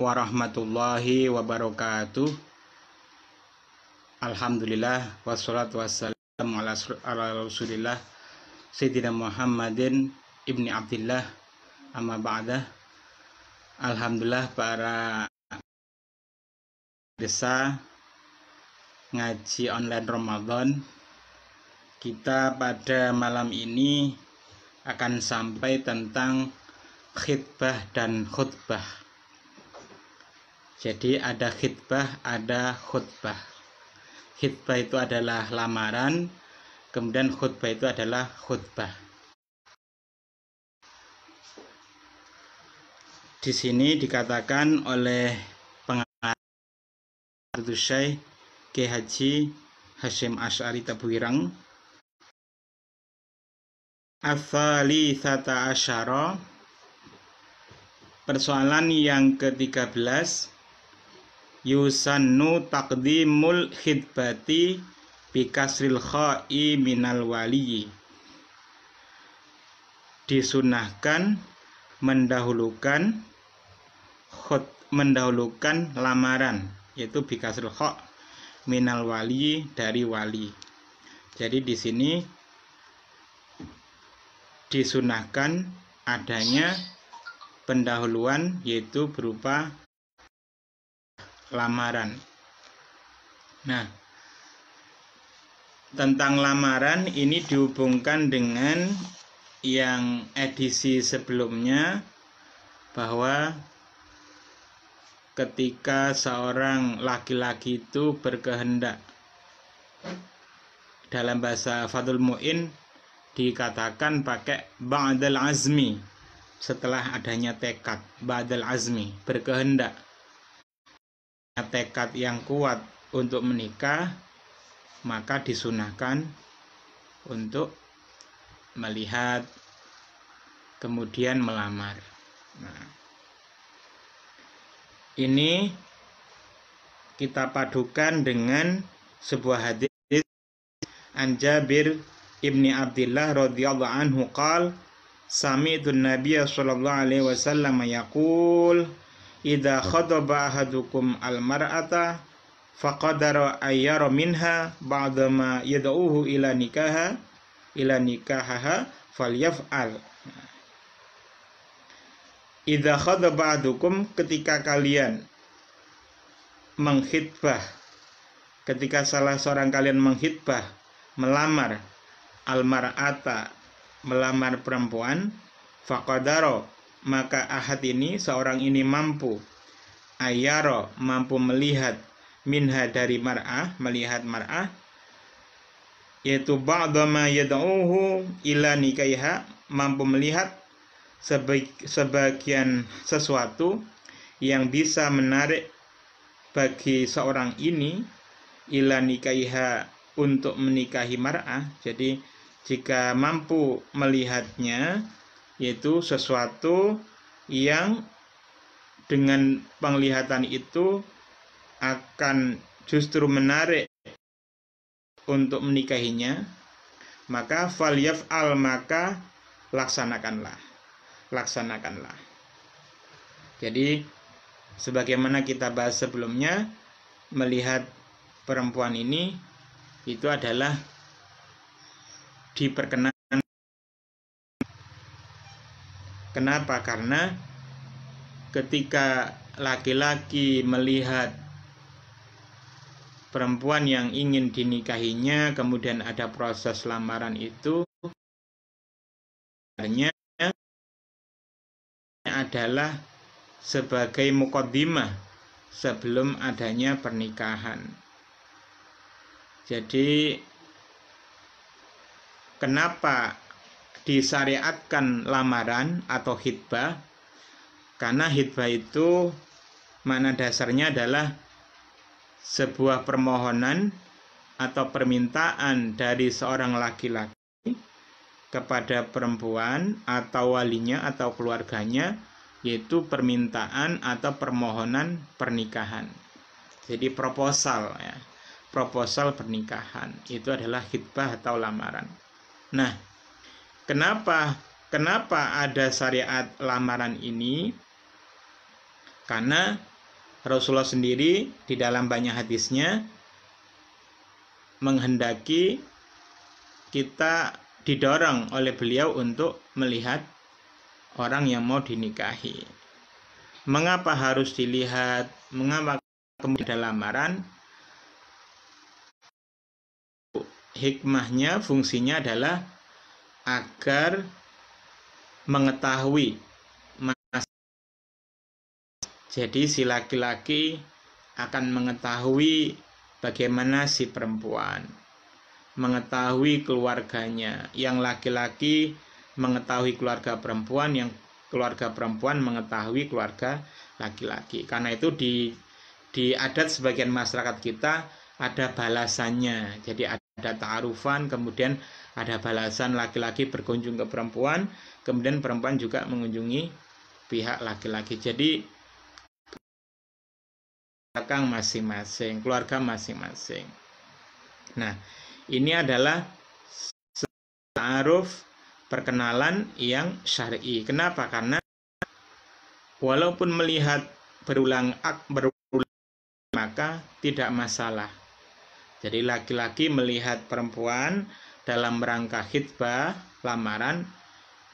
warahmatullahi wabarakatuh. Alhamdulillah wassalatu wassalamu ala rasulillah Sayyidina Muhammadin ibni Abdillah, amma ba'dah. Alhamdulillah para desa ngaji online Ramadan, kita pada malam ini akan sampai tentang khitbah dan khutbah. Jadi ada khitbah, ada khutbah. Khitbah itu adalah lamaran, kemudian khutbah itu adalah khutbah. Di sini dikatakan oleh pengarang Syekh Kiai Haji Hasyim Asy'ari Tabuireng, Ats-Tsalitsata Asyara, persoalan yang ke-13, yusannu taqdimul khitbati bikasril kha'i minal waliyi. Disunahkan mendahulukan lamaran, yaitu bikasril kha' minal waliyi, dari wali. Jadi di sini disunahkan adanya pendahuluan, yaitu berupa lamaran. Nah, tentang lamaran ini dihubungkan dengan yang edisi sebelumnya, bahwa ketika seorang laki-laki itu berkehendak, dalam bahasa Fathul Mu'in dikatakan pakai ba'dal azmi, setelah adanya tekad. Ba'dal azmi, berkehendak, tekad yang kuat untuk menikah, maka disunahkan untuk melihat kemudian melamar. Nah, ini kita padukan dengan sebuah hadis an Jabir ibni Abdillah radhiyallahu anhu qala sami'tu an-nabiy sallallahu alaihi wasallam yaqul idza khadaba ahadukum al-mar'ata faqadara ayyara minha ba'dama yad'uhu ila nikahaha falyaf'al. Idza khadaba ahadukum, ketika kalian mengkhitbah, ketika salah seorang kalian mengkhitbah, melamar al-mar'ata, melamar perempuan, faqadara, maka ahad ini, seorang ini mampu, ayyara, mampu melihat, minha, dari mar'ah, melihat mar'ah, yaitu ba'dama yad'uhu ila nikaiha, mampu melihat sebagian sesuatu yang bisa menarik bagi seorang ini ila nikaiha, untuk menikahi mar'ah. Jadi jika mampu melihatnya, yaitu sesuatu yang dengan penglihatan itu akan justru menarik untuk menikahinya, maka falyaf'al, maka laksanakanlah. Jadi sebagaimana kita bahas sebelumnya, melihat perempuan ini itu adalah diperkenan. Kenapa? Karena ketika laki-laki melihat perempuan yang ingin dinikahinya, kemudian ada proses lamaran, itu sebenarnya adalah sebagai muqaddimah sebelum adanya pernikahan. Jadi kenapa disyariatkan lamaran atau khitbah? Karena khitbah itu makna dasarnya adalah sebuah permohonan atau permintaan dari seorang laki-laki kepada perempuan atau walinya atau keluarganya, yaitu permintaan atau permohonan pernikahan. Jadi proposal, ya, proposal pernikahan itu adalah khitbah atau lamaran. Nah, kenapa ada syariat lamaran ini? Karena Rasulullah sendiri di dalam banyak hadisnya menghendaki kita didorong oleh beliau untuk melihat orang yang mau dinikahi. Mengapa harus dilihat? Mengapa kemudian ada lamaran? Hikmahnya, fungsinya adalah agar mengetahui. Jadi si laki-laki akan mengetahui bagaimana si perempuan, mengetahui keluarganya. Yang laki-laki mengetahui keluarga perempuan, yang keluarga perempuan mengetahui keluarga laki-laki. Karena itu di adat sebagian masyarakat kita ada balasannya. Jadi ada ta'arufan, kemudian ada balasan, laki-laki berkunjung ke perempuan, kemudian perempuan juga mengunjungi pihak laki-laki. Jadi belakang masing-masing, keluarga masing-masing. Nah, ini adalah ta'aruf, perkenalan yang syar'i. Kenapa? Karena walaupun melihat berulang maka tidak masalah. Jadi laki-laki melihat perempuan dalam rangka khitbah, lamaran,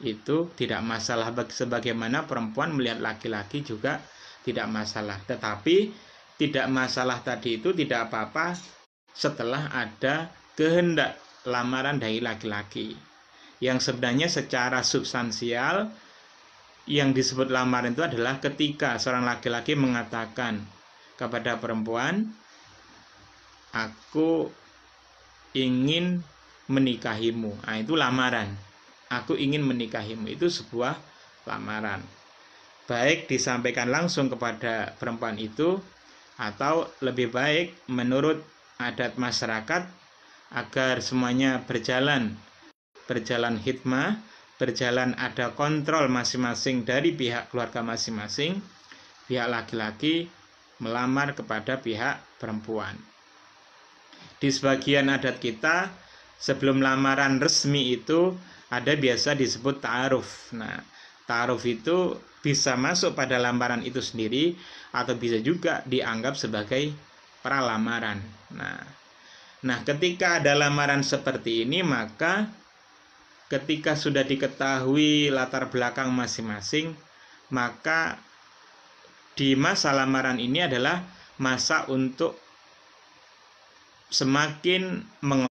itu tidak masalah. Sebagaimana perempuan melihat laki-laki juga tidak masalah. Tetapi tidak masalah tadi itu tidak apa-apa setelah ada kehendak lamaran dari laki-laki. Yang sebenarnya secara substansial yang disebut lamaran itu adalah ketika seorang laki-laki mengatakan kepada perempuan, aku ingin menikahimu. Nah, itu lamaran. Aku ingin menikahimu, itu sebuah lamaran. Baik disampaikan langsung kepada perempuan itu, atau lebih baik menurut adat masyarakat agar semuanya berjalan hikmah, berjalan ada kontrol masing-masing dari pihak keluarga masing-masing, pihak laki-laki melamar kepada pihak perempuan. Di sebagian adat kita, sebelum lamaran resmi itu ada biasa disebut ta'aruf. Nah, ta'aruf itu bisa masuk pada lamaran itu sendiri atau bisa juga dianggap sebagai pralamaran. Nah, ketika ada lamaran seperti ini, maka ketika sudah diketahui latar belakang masing-masing, maka di masa lamaran ini adalah masa untuk semakin mengokohkan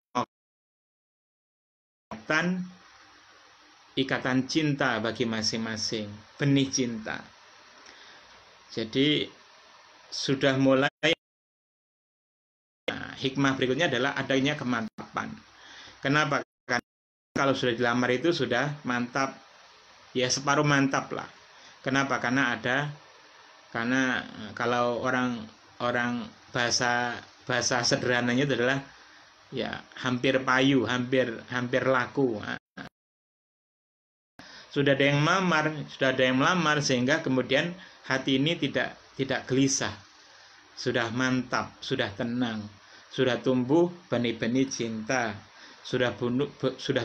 ikatan cinta bagi masing-masing, benih cinta. Jadi sudah mulai, hikmah berikutnya adalah adanya kemantapan. Kenapa? Karena kalau sudah dilamar itu sudah mantap, ya separuh mantap lah. Kenapa? Karena kalau orang bahasa sederhananya itu adalah ya hampir payu, hampir laku. Sudah ada yang melamar, sehingga kemudian hati ini tidak gelisah, sudah mantap, sudah tenang, sudah tumbuh benih-benih cinta, sudah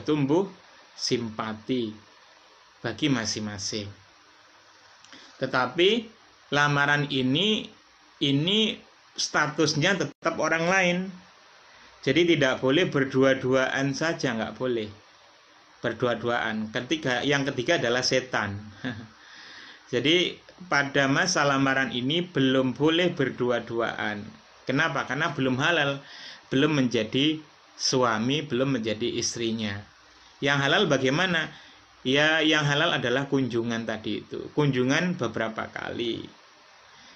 tumbuh simpati bagi masing-masing. Tetapi lamaran ini statusnya tetap orang lain. Jadi tidak boleh berdua-duaan saja, nggak boleh berdua-duaan. Yang ketiga adalah setan. Jadi pada masa lamaran ini belum boleh berdua-duaan. Kenapa? Karena belum halal, belum menjadi suami, belum menjadi istrinya. Yang halal bagaimana? Ya, yang halal adalah kunjungan tadi itu. Kunjungan beberapa kali.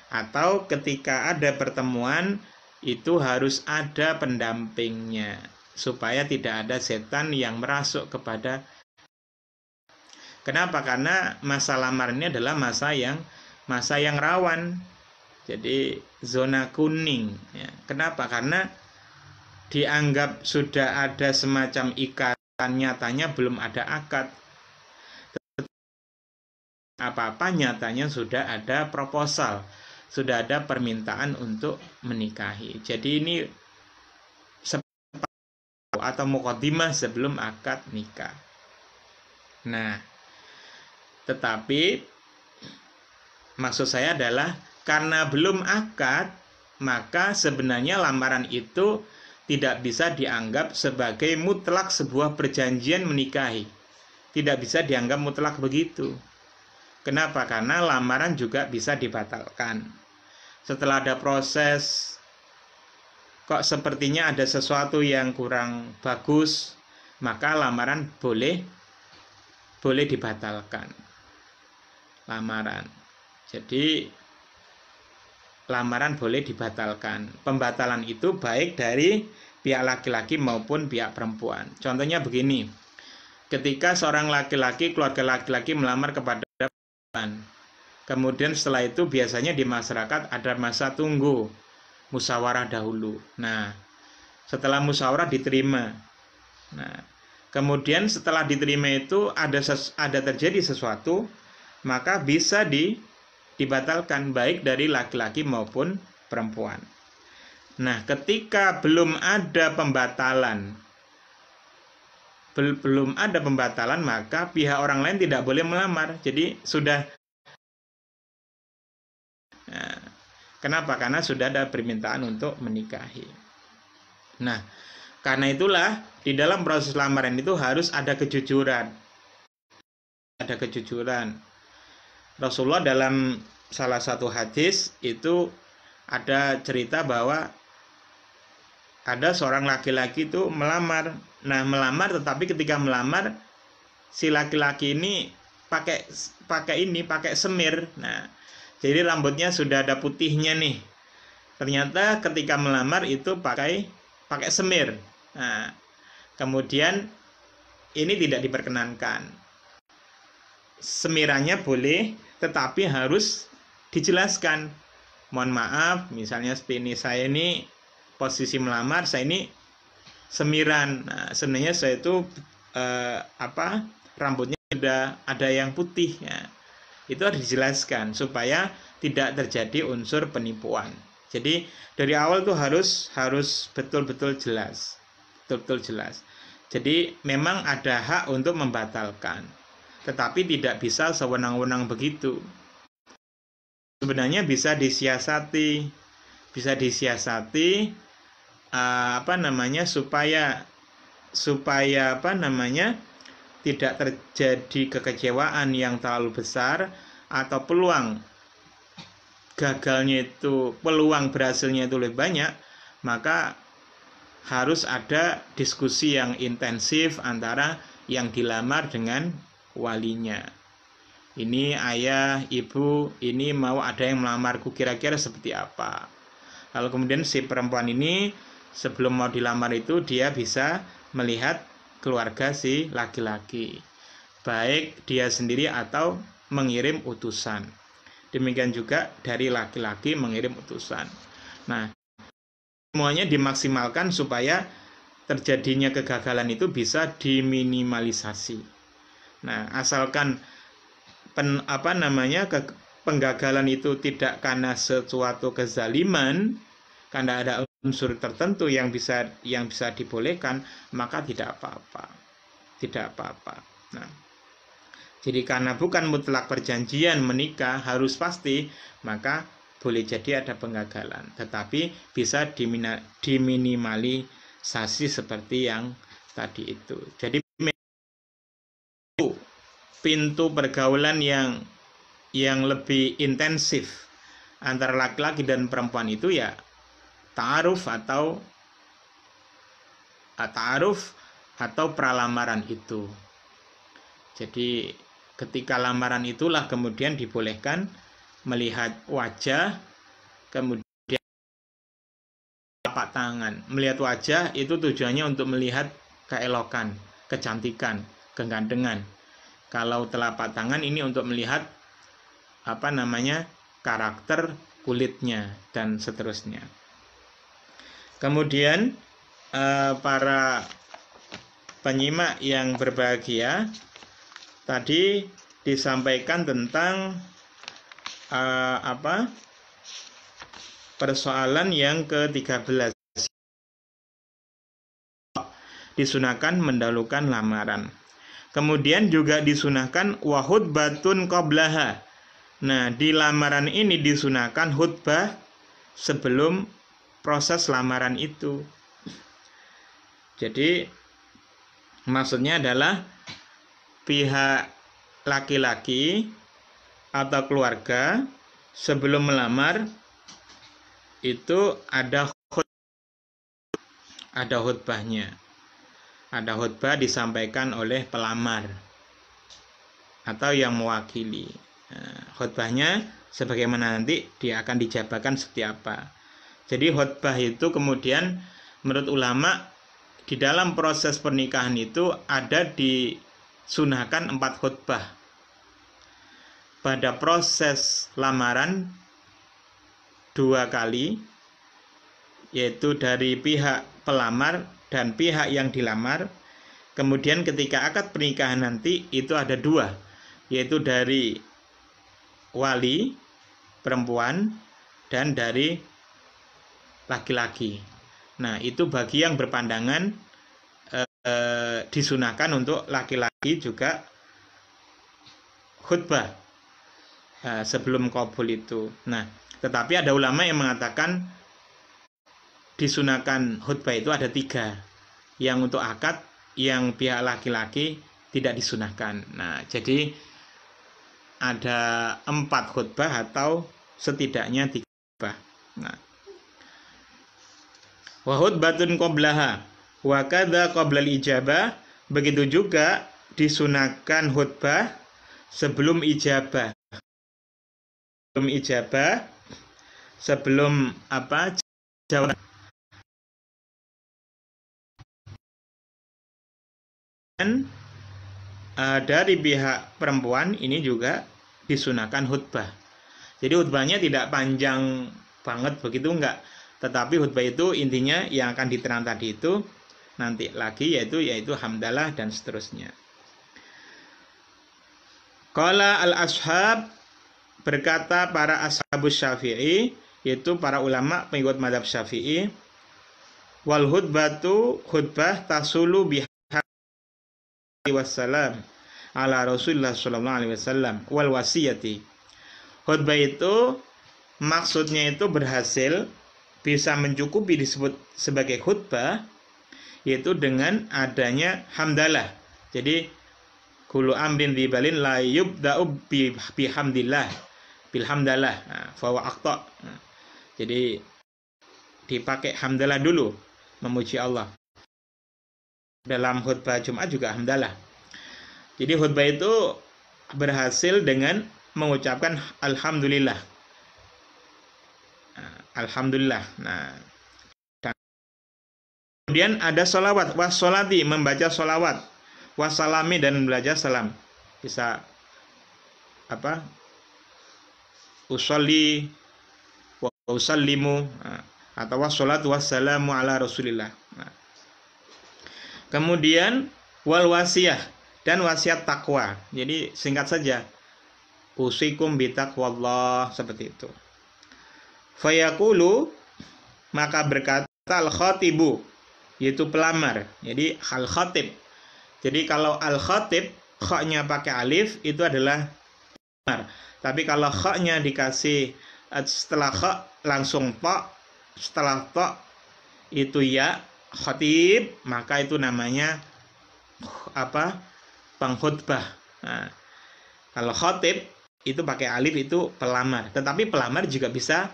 Atau ketika ada pertemuan, itu harus ada pendampingnya, supaya tidak ada setan yang merasuk kepada. Kenapa? Karena masa lamar ini adalah masa yang rawan. Jadi zona kuning. Ya. Kenapa? Karena dianggap sudah ada semacam ikatan, nyatanya belum ada akad. Apa-apa nyatanya sudah ada proposal, sudah ada permintaan untuk menikahi. Jadi ini atau muqaddimah sebelum akad nikah. Nah, tetapi Maksud saya adalah karena belum akad, maka sebenarnya lamaran itu tidak bisa dianggap sebagai mutlak sebuah perjanjian menikahi. Tidak bisa dianggap mutlak begitu. Kenapa? Karena lamaran juga bisa dibatalkan. Setelah ada proses, kok sepertinya ada sesuatu yang kurang bagus, maka lamaran boleh dibatalkan. Lamaran. Jadi lamaran boleh dibatalkan. Pembatalan itu baik dari pihak laki-laki maupun pihak perempuan. Contohnya begini. Ketika seorang laki-laki, keluarga laki-laki melamar kepada perempuan. Kemudian setelah itu biasanya di masyarakat ada masa tunggu, musyawarah dahulu. Nah, setelah musyawarah diterima. Nah, kemudian setelah diterima itu ada terjadi sesuatu, maka bisa dibatalkan baik dari laki-laki maupun perempuan. Nah, ketika belum ada pembatalan, maka pihak orang lain tidak boleh melamar. Jadi sudah. Nah, kenapa? Karena sudah ada permintaan untuk menikahi. Nah, karena itulah di dalam proses lamaran itu harus ada kejujuran. Ada kejujuran. Rasulullah dalam salah satu hadis itu ada cerita bahwa ada seorang laki-laki itu melamar. Nah, melamar, tetapi ketika melamar si laki-laki ini pakai semir. Nah, jadi rambutnya sudah ada putihnya nih. Ternyata ketika melamar itu pakai semir. Nah, kemudian ini tidak diperkenankan. Semirannya boleh, tetapi harus dijelaskan. Mohon maaf, misalnya seperti ini, saya ini posisi melamar, saya ini semiran. Nah, sebenarnya saya itu rambutnya sudah ada yang putih. Ya. Itu harus dijelaskan supaya tidak terjadi unsur penipuan. Jadi dari awal tuh harus betul-betul jelas. Betul-betul jelas. Jadi memang ada hak untuk membatalkan. Tetapi tidak bisa sewenang-wenang begitu. Sebenarnya bisa disiasati. supaya tidak terjadi kekecewaan yang terlalu besar atau peluang berhasilnya itu lebih banyak, maka harus ada diskusi yang intensif antara yang dilamar dengan walinya. Ini ayah, ibu, ini mau ada yang melamarku, kira-kira seperti apa. Lalu kemudian si perempuan ini sebelum mau dilamar itu dia bisa melihat keluarga si laki-laki, baik dia sendiri atau mengirim utusan. Demikian juga dari laki-laki mengirim utusan. Nah, semuanya dimaksimalkan supaya terjadinya kegagalan itu bisa diminimalisasi. Nah, asalkan penggagalan itu tidak karena sesuatu kezaliman, karena ada unsur tertentu yang bisa dibolehkan, maka tidak apa-apa. Nah, jadi karena bukan mutlak perjanjian menikah harus pasti, maka boleh jadi ada penggagalan, tetapi bisa diminimalisasi seperti yang tadi itu. Jadi pintu pergaulan yang lebih intensif antara laki-laki dan perempuan itu ya ta'aruf atau pralamaran itu. Jadi ketika lamaran itulah kemudian dibolehkan melihat wajah, kemudian telapak tangan. Melihat wajah itu tujuannya untuk melihat keelokan, kecantikan, kegantengan. Kalau telapak tangan ini untuk melihat karakter kulitnya dan seterusnya. Kemudian para penyimak yang berbahagia, tadi disampaikan tentang persoalan yang ke-13. Disunahkan mendahulukan lamaran. Kemudian juga disunahkan wahud batun qablaha, Nah, di lamaran ini disunahkan khutbah sebelum proses lamaran itu. Jadi maksudnya adalah pihak laki-laki atau keluarga sebelum melamar itu ada khutbahnya. Ada khutbah disampaikan oleh pelamar atau yang mewakili. Nah, khutbahnya sebagaimana nanti dia akan dijabarkan seperti apa. Jadi khutbah itu kemudian menurut ulama di dalam proses pernikahan itu ada disunahkan 4 khutbah. Pada proses lamaran 2 kali, yaitu dari pihak pelamar dan pihak yang dilamar. Kemudian ketika akad pernikahan nanti itu ada 2, yaitu dari wali perempuan dan dari laki-laki. Nah, itu bagi yang berpandangan disunahkan untuk laki-laki juga khutbah sebelum qabul itu. Nah, tetapi ada ulama yang mengatakan disunahkan khutbah itu ada 3. Yang untuk akad, yang pihak laki-laki tidak disunahkan. Nah, jadi ada 4 khutbah atau setidaknya 3 khutbah. Nah, wa khutbatun qablaha wa kadza qablal ijabah, begitu juga disunahkan khutbah sebelum ijabah. Sebelum ijabah, sebelum apa? Jawaban. Dan dari pihak perempuan ini juga disunahkan khutbah. Jadi khutbahnya tidak panjang banget begitu, enggak. Tetapi khutbah itu intinya yang akan diterang tadi itu nanti lagi yaitu hamdalah dan seterusnya. Qala al-ashab, berkata para ashabus Syafi'i, yaitu para ulama pengikut mazhab Syafi'i, wal khutbatu khutbah tasulu biha wassalam ala Rasulullah sallallahu alaihi wasallam wal wasiyati. Khutbah itu maksudnya itu berhasil, bisa mencukupi disebut sebagai khutbah, yaitu dengan adanya hamdalah. Jadi kullu amrin dibalin la yubda'u bihamdillah bilhamdalah fa wa aqta. Jadi dipakai hamdalah dulu, memuji Allah. Dalam khutbah Jumat juga hamdalah. Jadi khutbah itu berhasil dengan mengucapkan alhamdulillah. Alhamdulillah. Nah, kemudian ada sholawat, wassolati, membaca sholawat, wassalami, dan membaca salam. Bisa apa? Usolli wa usallimu, atau wassalatu wassalamu ala Rasulillah. Nah, kemudian wal wasiyah, dan wasiat takwa. Jadi singkat saja, usikum bitaqwallah, seperti itu. Fayaqulu, maka berkata al-khatibu, yaitu pelamar. Jadi al-khatib. Jadi kalau al-khatib kha-nya pakai alif itu adalah pelamar. Tapi kalau kha-nya dikasih setelah kha langsung ta, setelah ta itu ya, khatib, maka itu namanya apa? Pengkhutbah. Nah, kalau khatib itu pakai alif itu pelamar. Tetapi pelamar juga bisa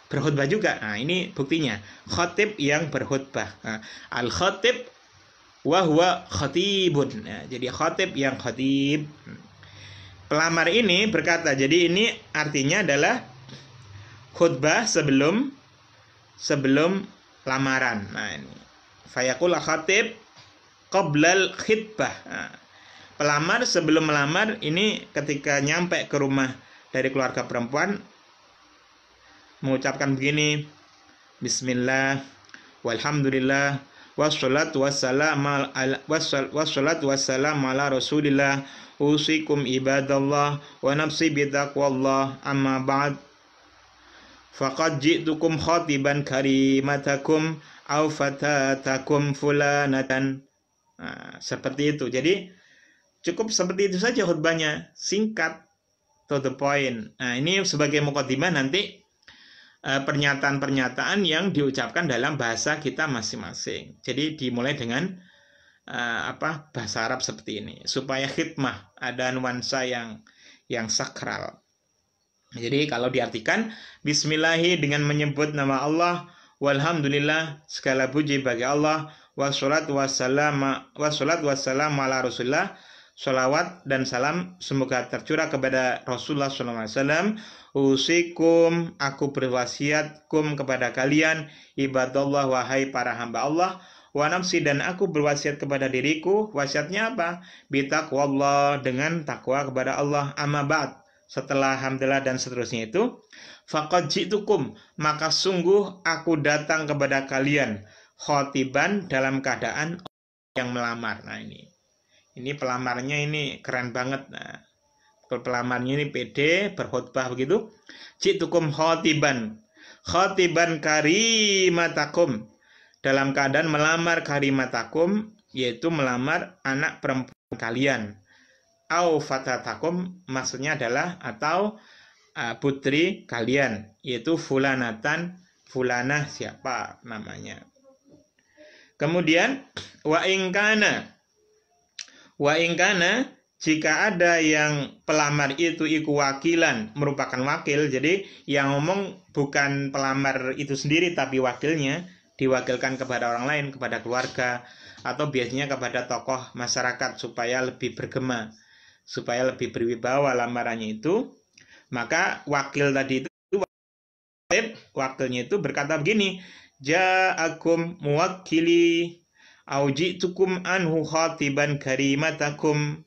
berkhutbah juga. Nah, ini buktinya. Khatib yang berkhutbah. Nah, al-khatib wa huwa khatibun. Nah, jadi khatib yang khatib. Pelamar ini berkata, jadi ini artinya adalah khutbah sebelum lamaran. Nah, ini. Fayaqul khatib qablal khitbah. Nah, pelamar sebelum melamar ini ketika nyampe ke rumah dari keluarga perempuan mengucapkan begini, bismillah walhamdulillah wassalatu wassalamu ala Rasulillah usikum ibadallah wa nafsi bitaqwallah amma ba'd faqad ji'tukum khatiban karimatakum aw fatatakum fulanatan. Nah, seperti itu. Jadi cukup seperti itu saja khutbahnya, singkat. to the point. Nah, ini sebagai mukadimah nanti pernyataan-pernyataan yang diucapkan dalam bahasa kita masing-masing. Jadi dimulai dengan bahasa Arab seperti ini supaya khidmah, ada nuansa yang sakral. Jadi kalau diartikan bismillahi dengan menyebut nama Allah, walhamdulillah segala puji bagi Allah, wassalat wassalam ala Rasulillah, sholawat dan salam semoga tercurah kepada Rasulullah SAW. Usikum, aku berwasiat kum kepada kalian, ibadallah, wahai para hamba Allah, wa nafsi, dan aku berwasiat kepada diriku. Wasiatnya apa? Bitaqwallah, dengan takwa kepada Allah. Amma ba'd, setelah hamdalah dan seterusnya itu, faqad ji'tukum, maka sungguh aku datang kepada kalian, khotiban, dalam keadaan yang melamar. Nah, ini pelamarnya ini keren banget. Nah, pelamarnya ini pede, berkhutbah begitu. Ji'tukum khotiban, khotiban karimatakum, dalam keadaan melamar karimatakum, yaitu melamar anak perempuan kalian. Au fatatakum, maksudnya adalah atau putri kalian, yaitu fulanatan, fulanah siapa namanya. Kemudian wa ingkana, jika ada yang pelamar itu iku wakilan, merupakan wakil, jadi yang ngomong bukan pelamar itu sendiri tapi wakilnya, diwakilkan kepada orang lain, kepada keluarga, atau biasanya kepada tokoh masyarakat supaya lebih bergema, supaya lebih berwibawa lamarannya itu. Maka wakil tadi itu, wakilnya itu berkata begini, ja'akum muwakkili auji'tukum anhu khatiban karimatakum.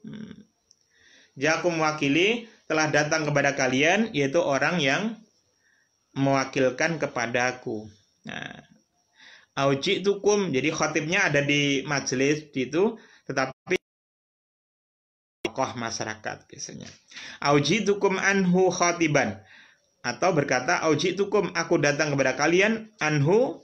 Ja'akum wakili, telah datang kepada kalian, yaitu orang yang mewakilkan kepadaku. Nah, auji'tukum, jadi khatibnya ada di majelis itu, tetapi tokoh masyarakat biasanya. Auji'tukum anhu khatiban, atau berkata auji'tukum, aku datang kepada kalian, anhu,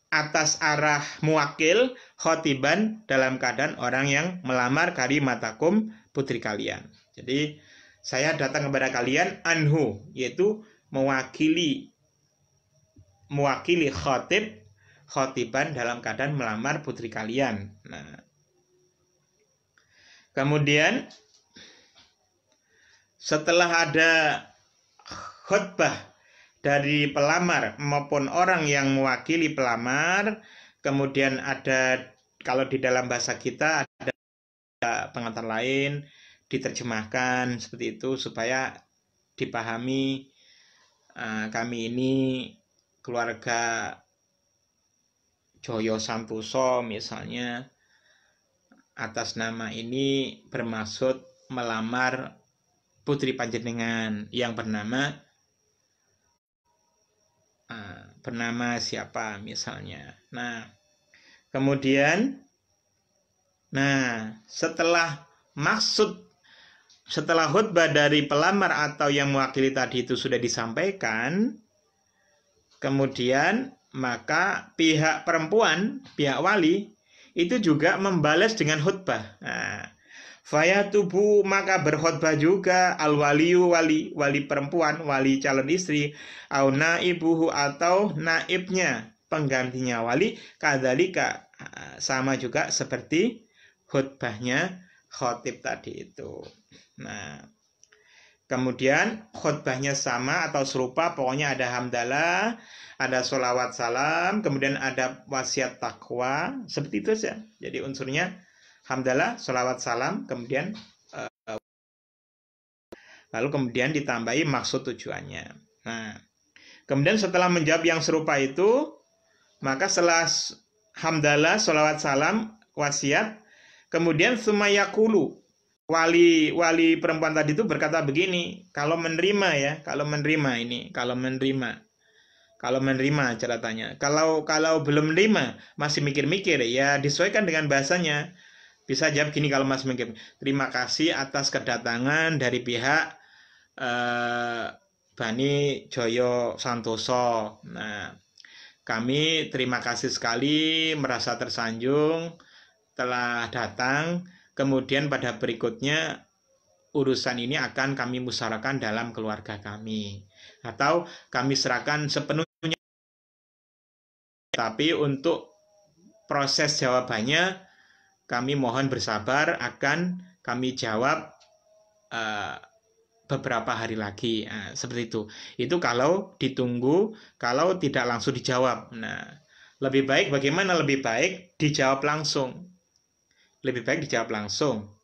atas arah muwakil, khotiban, dalam keadaan orang yang melamar karimatakum, putri kalian. Jadi saya datang kepada kalian, anhu, yaitu mewakili khotib, khotiban, dalam keadaan melamar putri kalian. Nah, kemudian setelah ada khutbah dari pelamar maupun orang yang mewakili pelamar, kemudian ada, kalau di dalam bahasa kita ada pengantar lain, diterjemahkan seperti itu supaya dipahami. Kami ini keluarga Joyo Santoso misalnya, atas nama ini bermaksud melamar putri panjenengan yang bernama siapa misalnya. Nah, kemudian setelah khutbah dari pelamar atau yang mewakili tadi itu sudah disampaikan, kemudian maka pihak perempuan, pihak wali itu juga membalas dengan khutbah. Nah, fayatubu, maka berkhutbah juga al-waliyu, wali perempuan, wali calon istri, au naibuhu, atau naibnya, penggantinya wali, kadzalika, sama juga seperti khutbahnya khotib tadi itu. Nah, kemudian khutbahnya sama atau serupa, pokoknya ada hamdalah, ada sholawat salam, kemudian ada wasiat takwa, seperti itu saja. Jadi unsurnya hamdalah, sholawat salam, kemudian lalu kemudian ditambahi maksud tujuannya. Nah, kemudian setelah menjawab yang serupa itu, maka setelah hamdalah, sholawat salam, wasiat, kemudian sumayakulu, wali perempuan tadi itu berkata begini, kalau menerima catatannya. Kalau belum menerima, masih mikir-mikir, ya disesuaikan dengan bahasanya. Bisa jawab gini kalau Mas mikir, terima kasih atas kedatangan dari pihak Bani Joyo Santoso. Nah, kami terima kasih sekali, merasa tersanjung telah datang. Kemudian pada berikutnya urusan ini akan kami musyawarahkan dalam keluarga kami, atau kami serahkan sepenuhnya. Tapi untuk proses jawabannya kami mohon bersabar, akan kami jawab beberapa hari lagi. Nah, seperti itu. Itu kalau ditunggu, kalau tidak langsung dijawab. Nah, lebih baik bagaimana? Lebih baik dijawab langsung. Lebih baik dijawab langsung.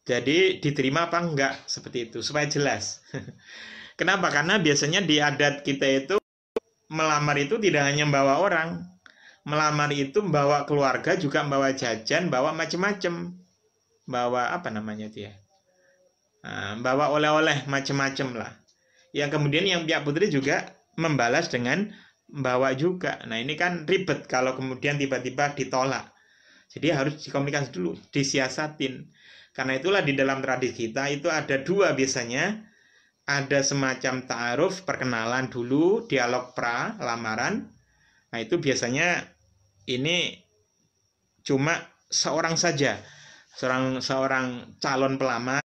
Jadi diterima apa enggak, seperti itu, supaya jelas. Kenapa? Karena biasanya di adat kita itu melamar itu tidak hanya membawa orang. Melamar itu membawa keluarga, juga membawa jajan, bawa macam-macam. Bawa apa namanya dia? Bawa oleh-oleh macam-macam lah. Yang kemudian yang pihak putri juga membalas dengan membawa juga. Nah, ini kan ribet kalau kemudian tiba-tiba ditolak. Jadi harus dikomunikasi dulu, disiasatin. Karena itulah di dalam tradisi kita itu ada dua biasanya. Ada semacam ta'aruf, perkenalan dulu, dialog pra, lamaran. Nah, itu biasanya ini cuma seorang saja, seorang calon pelamar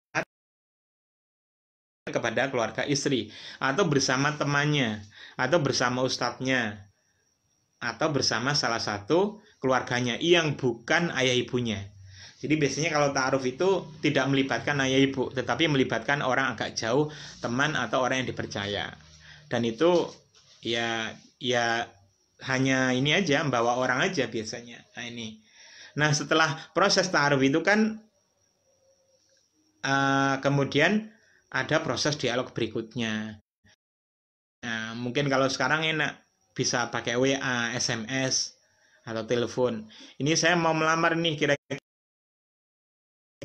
kepada keluarga istri, atau bersama temannya, atau bersama ustadznya, atau bersama salah satu keluarganya yang bukan ayah ibunya. Jadi biasanya kalau ta'aruf itu tidak melibatkan ayah ibu, tetapi melibatkan orang agak jauh, teman atau orang yang dipercaya. Dan itu ya hanya ini aja, membawa orang aja biasanya. Nah, ini. Nah, setelah proses ta'aruf itu kan kemudian ada proses dialog berikutnya. Nah, mungkin kalau sekarang enak bisa pakai WA, SMS, atau telepon. Ini saya mau melamar nih, kira-kira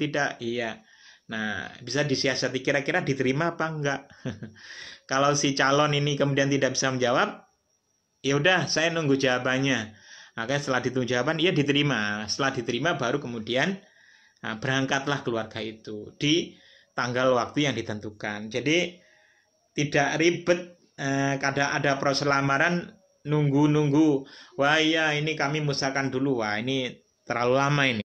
tidak, iya. Nah, bisa disiasati kira-kira diterima apa enggak. Kalau si calon ini kemudian tidak bisa menjawab, ya udah saya nunggu jawabannya. Maka setelah ditunggu jawaban, iya diterima. Setelah diterima baru kemudian berangkatlah keluarga itu di tanggal waktu yang ditentukan. Jadi tidak ribet. Kadang ada proses lamaran nunggu-nunggu. Wah iya ini kami musyawarahkan dulu. Wah ini terlalu lama ini.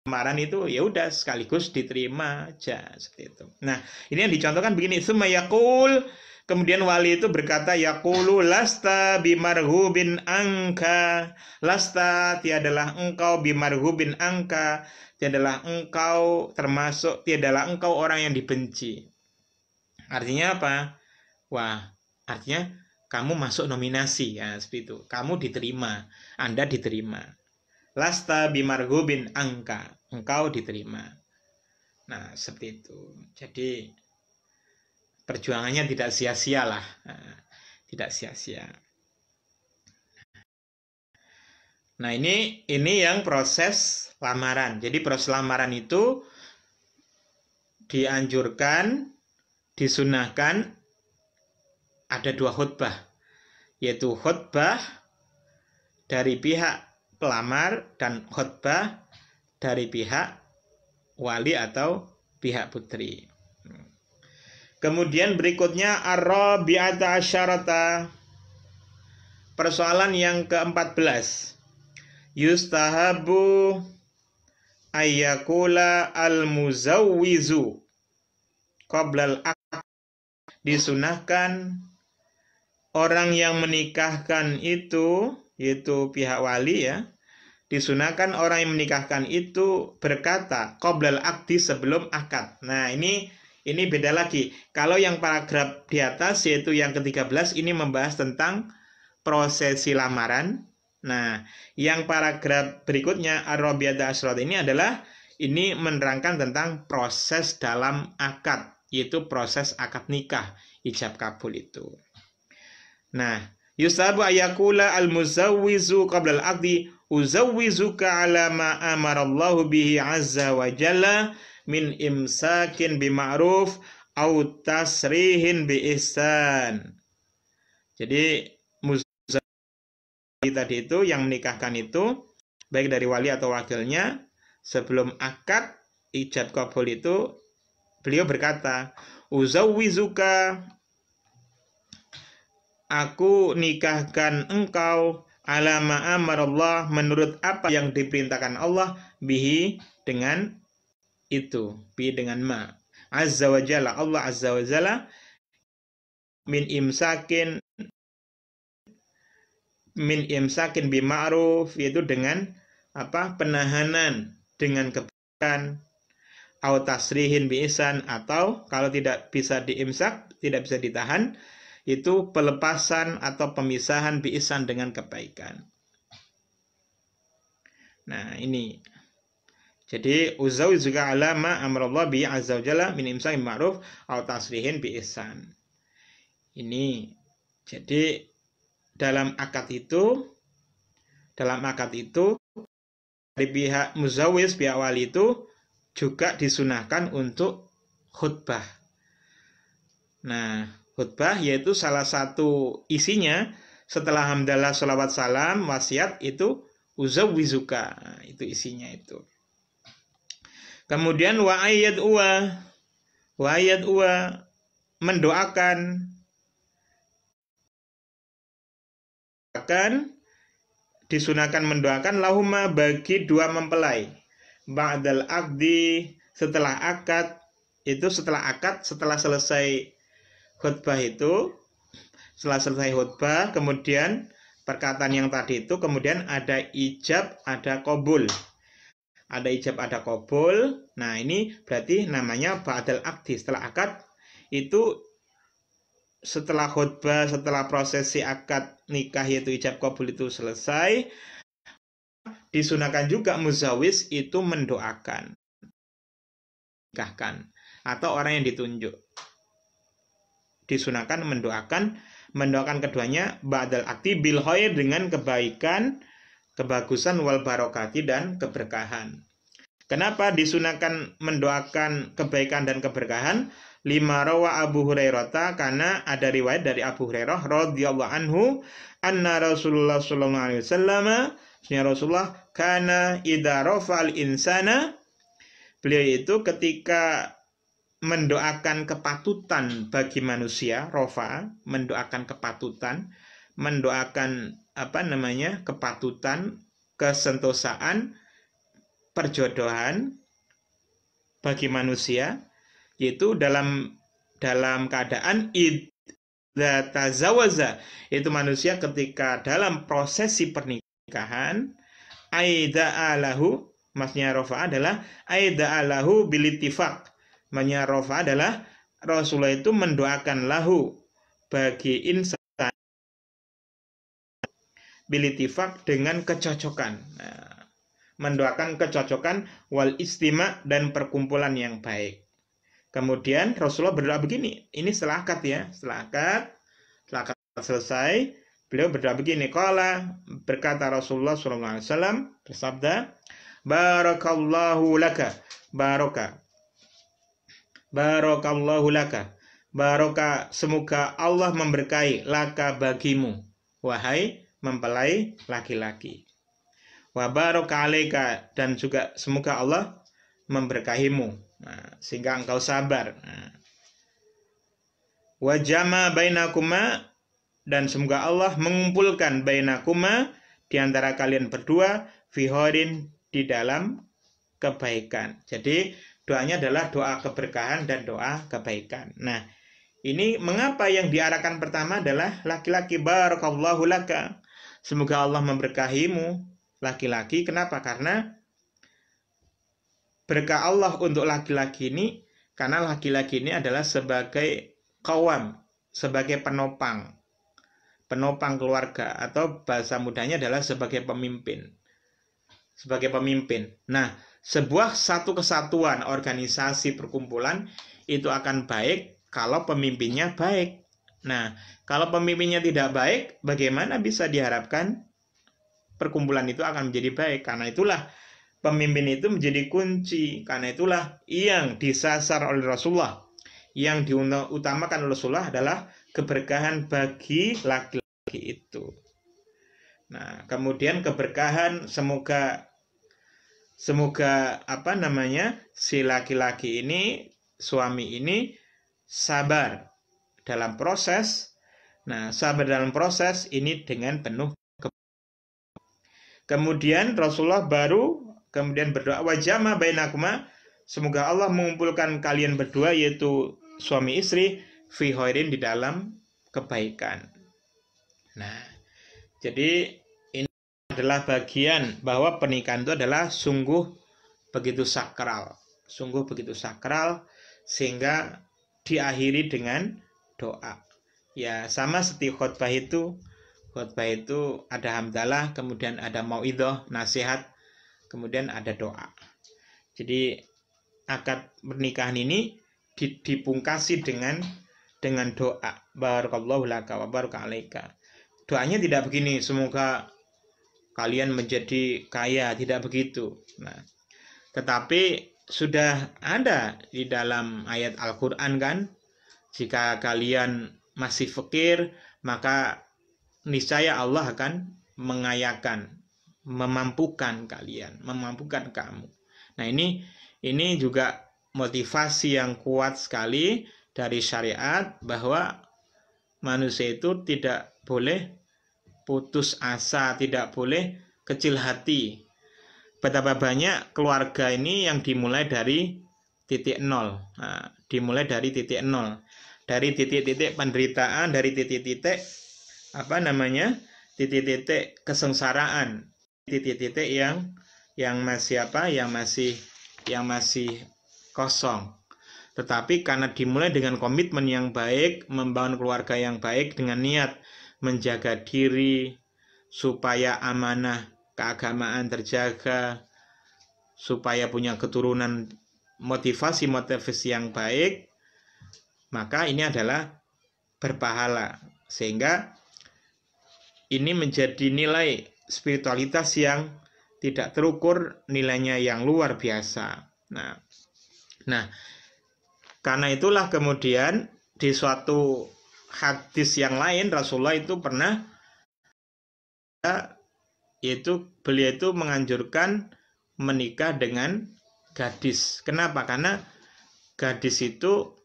Lamaran itu ya udah sekaligus diterima aja seperti itu. Nah, ini yang dicontohkan begini, summa yaqul, kemudian wali itu berkata, yaqulu lasta bimarhubin angka, lasta tiadalah engkau bimarhubin angka, tiadalah engkau termasuk, tiadalah engkau orang yang dibenci. Artinya apa? Wah, artinya kamu masuk nominasi, ya seperti itu. Kamu diterima, Anda diterima. Lasta bimarhubin angka, engkau diterima. Nah, seperti itu. Jadi perjuangannya tidak sia-sia lah, tidak sia-sia. Nah, ini yang proses lamaran. Jadi proses lamaran itu dianjurkan, disunahkan ada 2 khutbah, yaitu khutbah dari pihak pelamar dan khutbah dari pihak wali atau pihak putri. Kemudian berikutnya ar-rabi'ata asyarata, persoalan yang ke-14. Yustahabu ayyakula al-muzawwizu qabla al-aqd, disunahkan orang yang menikahkan itu, yaitu pihak wali ya, disunahkan orang yang menikahkan itu berkata qoblal akdi, sebelum akad. Nah, ini beda lagi. Kalau yang paragraf di atas yaitu yang ke-13 ini membahas tentang prosesi lamaran. Nah, yang paragraf berikutnya ar-rabi'ata asyrat ini adalah ini menerangkan tentang proses dalam akad, yaitu proses akad nikah, ijab kabul itu. Nah, yusabu ayakula al-muzawwizu qabla al-aqdi uzawwizuka ala ma amarallahu bihi azza wa jalla min imsakin bima'ruf au tasrihin bi ihsan. Jadi muzawwi tadi itu yang menikahkan itu baik dari wali atau wakilnya, sebelum akad ijab kabul itu beliau berkata, uzawwizuka, aku nikahkan engkau ala ma'amarallah, menurut apa yang diperintahkan Allah, bihi, dengan itu, bi dengan ma. Azza wa jalla, Allah azza wa jalla min imsakin bi ma'ruf, yaitu dengan apa? Penahanan dengan kebaikan, au tasrihin bi ihsan, atau kalau tidak bisa diimsak, tidak bisa ditahan, itu pelepasan atau pemisahan bi ihsan dengan kebaikan. Nah, ini. Jadi uzaujuka ala ma amrallah bi azza wa jalla min imsakin ma'ruf au tasrihin bi ihsan. Ini. Jadi dalam akad itu dari pihak muzawis, pihak wali itu juga disunahkan untuk khutbah. Nah, khutbah yaitu salah satu isinya setelah hamdalah, sholawat, salam, wasiat itu uzawizuka. Nah, itu isinya itu. Kemudian wa ayat mendoakan disunahkan mendoakan lahuma bagi dua mempelai ba'dal aqdi, setelah akad, setelah selesai khutbah itu, kemudian perkataan yang tadi itu kemudian ada ijab, ada qabul. Ada ijab, ada qabul. Nah, ini berarti namanya ba'dal aqdi, setelah akad. Itu setelah khutbah, setelah prosesi akad nikah yaitu ijab qabul itu selesai, disunahkan juga muzawis itu mendoakan nikahkan atau orang yang ditunjuk. Disunahkan mendoakan keduanya ba'dal aqdi bil khair, dengan kebaikan, kebagusan, wal barokati, dan keberkahan. Kenapa disunahkan mendoakan kebaikan dan keberkahan? Lima rawa Abu Hurairah, karena ada riwayat dari Abu Hurairah radhiyallahu anhu, anna Rasulullah sallallahu alaihi wasallam, Rasulullah kana idza rafa'al insana, beliau itu ketika mendoakan kepatutan bagi manusia, rofa, mendoakan kepatutan, mendoakan kepatutan, kesentosaan, perjodohan bagi manusia, yaitu dalam keadaan idza tazawaza, itu manusia ketika dalam prosesi pernikahan, aida alahu, maksudnya rofa adalah aida alahu bilittifaq. Maksudnya rofa adalah Rasulullah itu mendoakan lahu bagi insan bilittifaq, dengan kecocokan. Nah, mendoakan kecocokan, wal istima, dan perkumpulan yang baik. Kemudian Rasulullah berdoa begini, ini setelah akad ya, setelah akad selesai, beliau berdoa begini, berkata Rasulullah SAW, bersabda, barakallahu laka, barakallahu laka, barokah, semoga Allah memberkahi, laka, bagimu, wahai mempelai laki-laki, wa baraka alaika, dan juga semoga Allah memberkahimu, sehingga engkau sabar. Wa jama bainakuma, dan semoga Allah mengumpulkan bainakuma, di antara kalian berdua, fi khairin, di dalam kebaikan. Jadi doanya adalah doa keberkahan dan doa kebaikan. Nah, ini mengapa yang diarahkan pertama adalah laki-laki, barakallahu laka, semoga Allah memberkahimu, laki-laki. Kenapa? Karena berkah Allah untuk laki-laki ini, karena laki-laki ini adalah sebagai qawam, sebagai penopang keluarga, atau bahasa mudanya adalah sebagai pemimpin. Nah, sebuah satu kesatuan, organisasi, perkumpulan itu akan baik kalau pemimpinnya baik. Nah, kalau pemimpinnya tidak baik, bagaimana bisa diharapkan perkumpulan itu akan menjadi baik? Karena itulah pemimpin itu menjadi kunci. Karena itulah yang disasar oleh Rasulullah, yang diutamakan oleh Rasulullah adalah keberkahan bagi laki-laki itu. Nah, kemudian keberkahan semoga si laki-laki ini, suami ini sabar dalam proses. Nah, sabar dalam proses ini dengan penuh keberkahan. Kemudian Rasulullah kemudian berdoa, wajama bainakuma, semoga Allah mengumpulkan kalian berdua, yaitu suami istri, fi khairin, di dalam kebaikan. Nah, jadi ini adalah bagian bahwa pernikahan itu adalah sungguh begitu sakral, sehingga diakhiri dengan doa. Ya, sama seperti khutbah itu ada hamdalah, kemudian ada mauidhah, nasihat, kemudian ada doa. Jadi akad pernikahan ini dipungkasi dengan doa, barakallahu laka wa baraka alaika. Doanya tidak begini, semoga kalian menjadi kaya, tidak begitu. Nah, tetapi sudah ada di dalam ayat Al-Qur'an kan, jika kalian masih fakir, maka niscaya Allah akan mengayakan, memampukan kalian, memampukan kamu. Nah, ini juga motivasi yang kuat sekali dari syariat, bahwa manusia itu tidak boleh putus asa, tidak boleh kecil hati. Betapa banyak keluarga ini yang dimulai dari titik nol. Nah, dimulai dari titik nol, dari titik-titik penderitaan, dari titik-titik titik-titik kesengsaraan, titik-titik yang masih kosong. Tetapi karena dimulai dengan komitmen yang baik, membangun keluarga yang baik dengan niat menjaga diri supaya amanah keagamaan terjaga, supaya punya keturunan, motivasi yang baik, maka ini adalah berpahala. Sehingga ini menjadi nilai spiritualitas yang tidak terukur, nilainya yang luar biasa. Nah, karena itulah kemudian di suatu hadis yang lain, Rasulullah itu pernah, yaitu beliau itu menganjurkan menikah dengan gadis. Kenapa? Karena gadis itu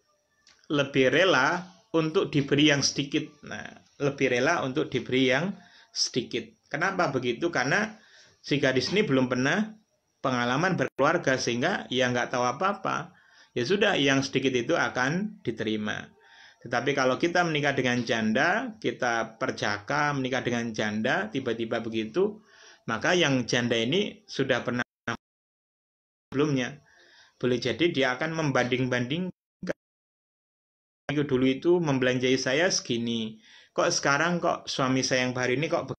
lebih rela untuk diberi yang sedikit. Nah, lebih rela untuk diberi yang sedikit. Kenapa begitu? Karena si gadis ini belum pernah pengalaman berkeluarga, sehingga ya nggak tahu apa-apa. Ya sudah, yang sedikit itu akan diterima. Tetapi kalau kita menikah dengan janda, kita perjaka menikah dengan janda, tiba-tiba begitu, maka yang janda ini sudah pernah sebelumnya. Boleh jadi dia akan membanding-bandingkan. Dulu itu membelanjai saya segini, kok sekarang kok suami saya yang baru ini kok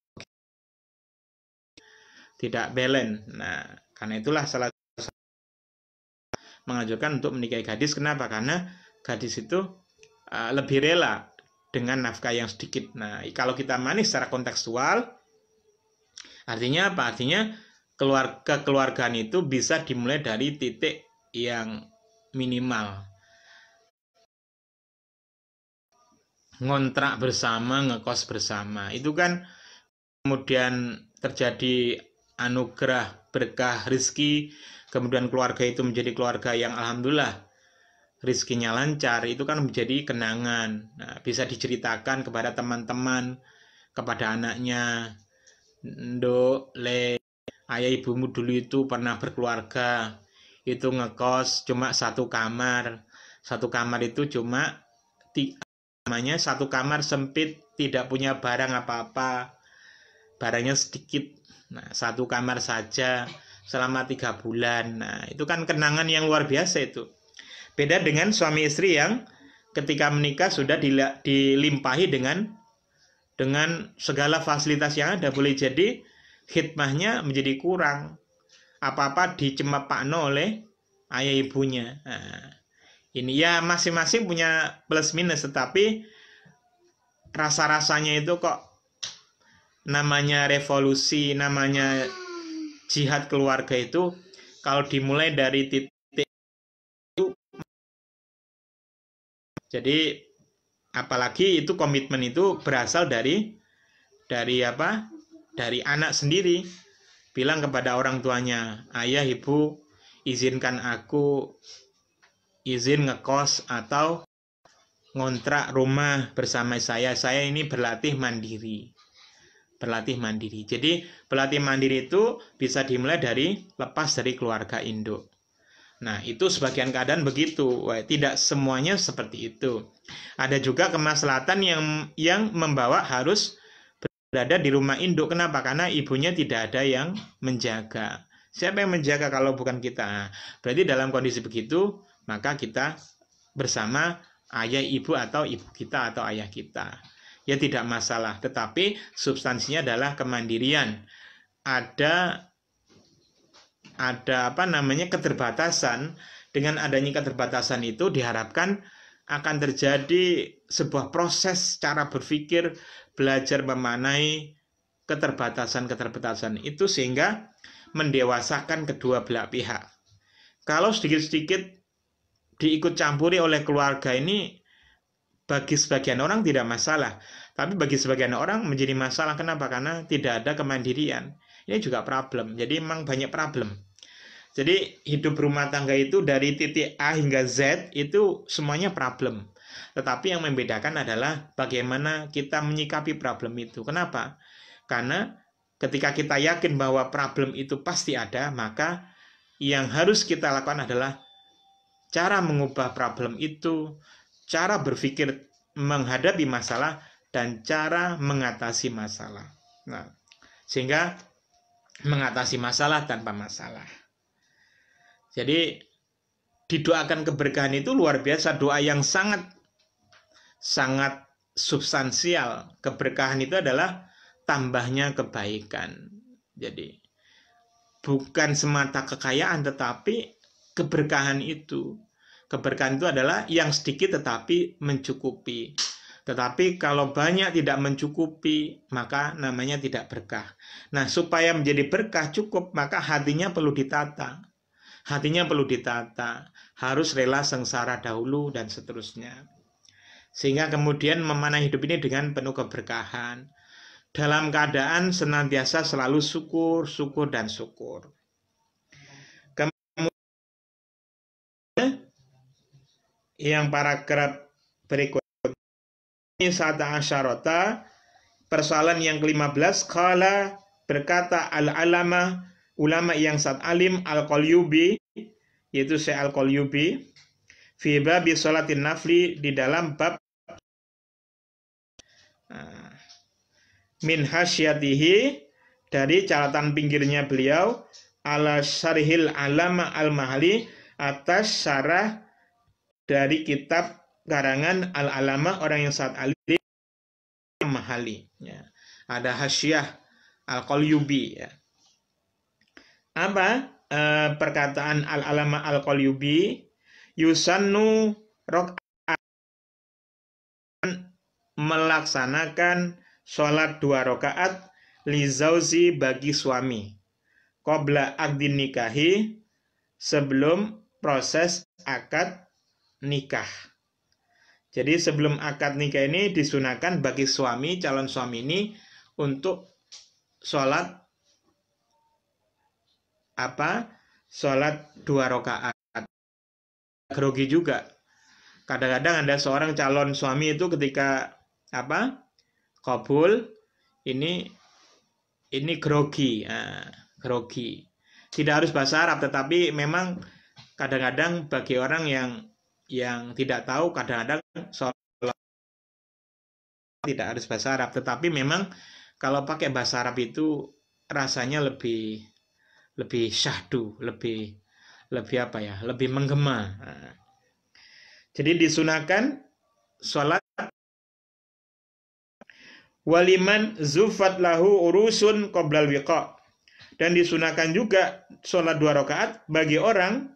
tidak balance. Nah, karena itulah salah satu mengajukan untuk menikahi gadis. Kenapa? Karena gadis itu lebih rela dengan nafkah yang sedikit. Nah, kalau kita manis secara kontekstual, artinya apa? Artinya kekeluargaan itu bisa dimulai dari titik yang minimal. Ngontrak bersama, ngekos bersama. Itu kan kemudian terjadi anugerah, berkah, rizki, kemudian keluarga itu menjadi keluarga yang alhamdulillah rizkinya lancar, itu kan menjadi kenangan. Nah, bisa diceritakan kepada teman-teman, kepada anaknya, Nduk, Le, ayah ibumu dulu itu pernah berkeluarga, itu ngekos cuma satu kamar itu cuma satu kamar sempit, tidak punya barang apa-apa, barangnya sedikit. Nah, satu kamar saja selama 3 bulan. Nah, itu kan kenangan yang luar biasa itu. Beda dengan suami istri yang ketika menikah sudah dilimpahi dengan segala fasilitas yang ada. Boleh jadi khidmahnya menjadi kurang. Apa-apa dicemapakno oleh ayah ibunya. Nah, ini ya masing-masing punya plus minus, tetapi rasa-rasanya itu kok namanya revolusi, namanya jihad keluarga itu kalau dimulai dari titik itu. Jadi apalagi itu komitmen itu berasal dari apa? Dari anak sendiri bilang kepada orang tuanya, ayah ibu izinkan aku izin ngekos atau ngontrak rumah bersama saya ini berlatih mandiri. Jadi berlatih mandiri itu bisa dimulai dari lepas dari keluarga induk. Nah, itu sebagian keadaan begitu. Wah, tidak semuanya seperti itu. Ada juga kemaslahatan yang membawa harus berada di rumah induk. Kenapa? Karena ibunya tidak ada yang menjaga. Siapa yang menjaga kalau bukan kita? Berarti dalam kondisi begitu, maka kita bersama ayah ibu atau ibu kita atau ayah kita. Ya tidak masalah, tetapi substansinya adalah kemandirian. Ada keterbatasan. Dengan adanya keterbatasan itu diharapkan akan terjadi sebuah proses cara berpikir, belajar memanai keterbatasan-keterbatasan itu sehingga mendewasakan kedua belah pihak. Kalau sedikit-sedikit diikut campuri oleh keluarga ini, bagi sebagian orang tidak masalah, tapi bagi sebagian orang menjadi masalah. Kenapa? Karena tidak ada kemandirian. Ini juga problem. Jadi memang banyak problem. Jadi hidup rumah tangga itu dari titik A hingga Z itu semuanya problem. Tetapi yang membedakan adalah bagaimana kita menyikapi problem itu. Kenapa? Karena ketika kita yakin bahwa problem itu pasti ada, maka yang harus kita lakukan adalah cara mengubah problem itu, cara berpikir menghadapi masalah, dan cara mengatasi masalah. Nah, sehingga mengatasi masalah tanpa masalah. Jadi didoakan keberkahan itu luar biasa, doa yang sangat substansial. Keberkahan itu adalah tambahnya kebaikan. Jadi bukan semata kekayaan, tetapi keberkahan itu. Keberkahan itu adalah yang sedikit tetapi mencukupi. Tetapi kalau banyak tidak mencukupi, maka namanya tidak berkah. Nah, supaya menjadi berkah cukup, maka hatinya perlu ditata. Hatinya perlu ditata, harus rela sengsara dahulu, dan seterusnya. Sehingga kemudian memanah hidup ini dengan penuh keberkahan. Dalam keadaan senantiasa selalu syukur, syukur, dan syukur. Kemudian yang paragraf berikutnya, Sata Asyarota, persoalan yang ke-15, qala, berkata al-alama, ulama yang sangat alim, al-Qalyubi, yaitu Syekh al-Qalyubi, fi babi sholatin nafli, di dalam bab min hasyatihi, dari catatan pinggirnya beliau, ala syarhil alama al-mahali, atas syarah dari kitab karangan al-alama, orang yang sangat alim, mahali. Ya. Ada hasyah al-Qalyubi. Ya. Apa perkataan al-alama al-Qalyubi? Yusannu rok'at, melaksanakan sholat 2 rakaat li zauzi, bagi suami, qabla aqdin nikahi, sebelum proses akad nikah. Jadi sebelum akad nikah ini disunahkan bagi suami, calon suami ini, untuk sholat sholat 2 rakaat. Grogi juga. Kadang-kadang ada seorang calon suami itu ketika qabul ini grogi. Grogi. Tidak harus bahasa Arab, tetapi memang kadang-kadang bagi orang yang tidak tahu, kadang-kadang sholat tidak harus bahasa Arab, tetapi memang kalau pakai bahasa Arab itu rasanya lebih syahdu, lebih lebih menggema. Jadi disunahkan sholat waliman zufat lahu urusun qoblal wiqa, dan disunahkan juga sholat 2 rakaat bagi orang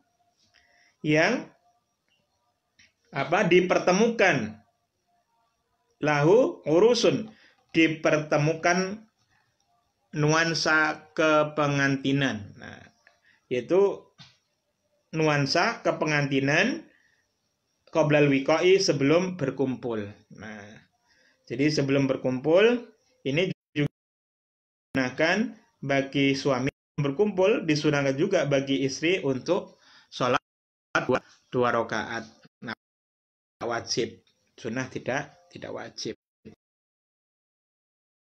yang dipertemukan lahu urusun, dipertemukan nuansa kepengantinan. Nah, yaitu nuansa kepengantinan qoblal wiqa'i, sebelum berkumpul. Nah, jadi sebelum berkumpul ini juga disunahkan bagi suami berkumpul, disunahkan juga bagi istri untuk sholat 2 rakaat. Nah, wajib, sunnah tidak wajib.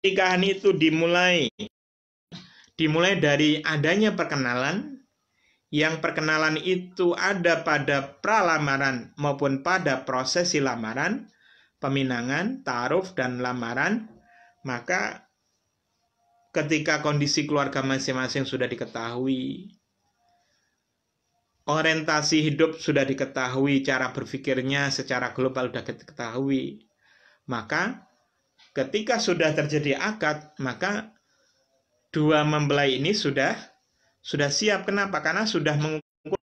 Pernikahan itu dimulai dari adanya perkenalan yang perkenalan itu ada pada pralamaran maupun pada prosesi lamaran, peminangan, ta'aruf, dan lamaran, maka ketika kondisi keluarga masing-masing sudah diketahui, orientasi hidup sudah diketahui, cara berpikirnya secara global sudah diketahui, maka ketika sudah terjadi akad, maka dua mempelai ini sudah siap. Kenapa? Karena sudah mengukur,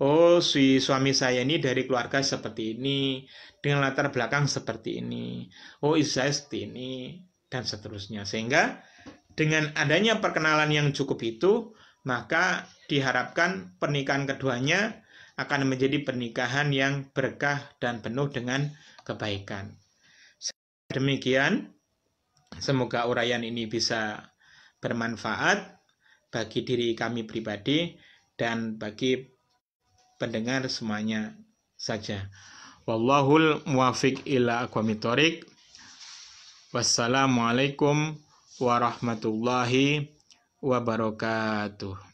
oh si suami saya ini dari keluarga seperti ini, dengan latar belakang seperti ini, oh istri saya seperti ini, dan seterusnya. Sehingga dengan adanya perkenalan yang cukup itu, maka diharapkan pernikahan keduanya akan menjadi pernikahan yang berkah dan penuh dengan kebaikan. Demikian, semoga uraian ini bisa bermanfaat bagi diri kami pribadi dan bagi pendengar semuanya saja. Wallahul muwafiq ila aqwamit thoriq. Wassalamualaikum warahmatullahi wabarakatuh.